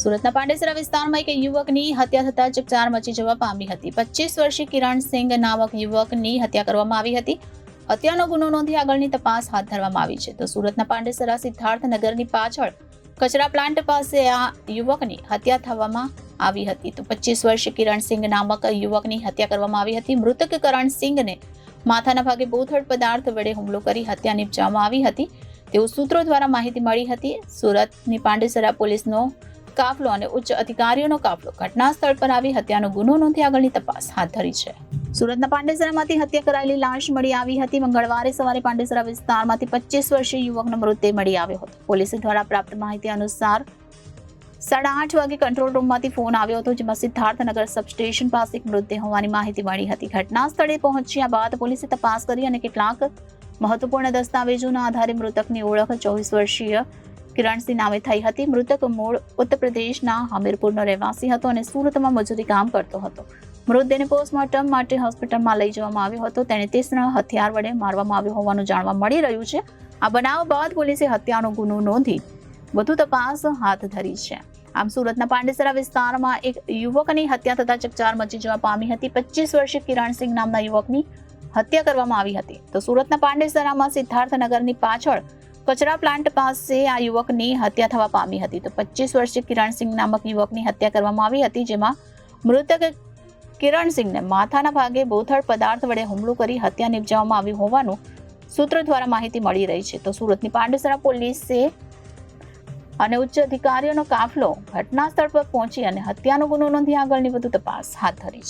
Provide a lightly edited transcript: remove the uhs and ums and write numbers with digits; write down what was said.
સુરતના પાંડેસરા વિસ્તારમાં એક યુવકની હત્યા થતા ચકચાર મચી જવા પામી હતી. 25 વર્ષીય કિરણસિંહ નામક યુવકની હત્યા કરવામાં આવી હતી. હત્યાનો ગુનો નોંધી આગળની તપાસ હાથ ધરવામાં આવી છે. તો સુરતના પાંડેસરા સિદ્ધાર્થનગરની પાછળ કચરા પ્લાન્ટ પાસે આ યુવકની હત્યા થવામાં આવી હતી. તો 25 વર્ષીય કિરણસિંહ નામક યુવકની હત્યા કરવામાં આવી હતી. મૃતક કરણસિંહને માથાના ભાગે બોથડ પદાર્થ વડે હુમલો કરી હત્યા નિપજાવવામાં આવી હતી તેવું સૂત્રો દ્વારા માહિતી મળી હતી. સુરતની પાંડેસરા પોલીસનો કાફલો અને ઉચ્ચ અધિકારીઓનો કાફલો ઘટના સ્થળ પર આવી હત્યાનો ગુનો નોંધી આગળની તપાસ હાથ ધરી છે. સુરતના પાંડેસરામાંથી હત્યા કરાયેલી લાશ મળી આવી હતી. મંગળવારે સવારે પાંડેસરા વિસ્તારમાંથી 25 વર્ષીય યુવકનો મૃતદેહ મળી આવ્યો હતો. પોલીસ દ્વારા પ્રાપ્ત માહિતી અનુસાર 8:30 વાગે કંટ્રોલ રૂમમાંથી ફોન આવ્યો હતો, જેમાં સિદ્ધાર્થનગર સબસ્ટેશન પાસે એક મૃતદેહ હોવાની માહિતી મળી હતી. ઘટના સ્થળે પહોંચ્યા બાદ પોલીસે તપાસ કરી અને કેટલાક મહત્વપૂર્ણ દસ્તાવેજોના આધારે મૃતકની ઓળખ 24 વર્ષીય કિરણસિંહ નામે થઈ હતી. મૃતક મૂળ ઉત્તર પ્રદેશના હમીરપુરનો રહેવાસી હતો અને સુરતમાં મજૂરી કામ કરતો હતો. મૃતદેહને પોસ્ટમોર્ટમ માટે હોસ્પિટલમાં લઈ જવામાં આવ્યો હતો. તેને તીક્ષ્ણ હથિયાર વડે મારવામાં આવ્યો હોવાનું જાણવા મળી રહ્યું છે. આ બનાવ બાદ પોલીસે હત્યાનો ગુનો નોંધી વધુ તપાસ હાથ ધરી છે. આમ સુરતના પાંડેસરા વિસ્તારમાં એક યુવકની હત્યા થતા ચકચાર મચી જવા પામી હતી. 25 વર્ષીય કિરણસિંહ નામના યુવકની હત્યા કરવામાં આવી હતી. તો સુરતના પાંડેસરામાં સિદ્ધાર્થનગરની પાછળ કચરા પ્લાન્ટ પાસે આ યુવકની હત્યા થવા પામી હતી. તો 25 વર્ષીય કિરણસિંહ નામક યુવકની હત્યા કરવામાં આવી હતી, જેમાં મૃતક કિરણસિંહને માથાના ભાગે બોથડ પદાર્થ વડે હુમલો કરી હત્યા નિપજાવવામાં આવી હોવાનું સૂત્રો દ્વારા માહિતી મળી રહી છે. તો સુરતની પાંડેસરા પોલીસે અને ઉચ્ચ અધિકારીઓનો કાફલો ઘટના સ્થળ પર પહોંચી અને હત્યાનો ગુનો નોંધી આગળની વધુ તપાસ હાથ ધરી છે.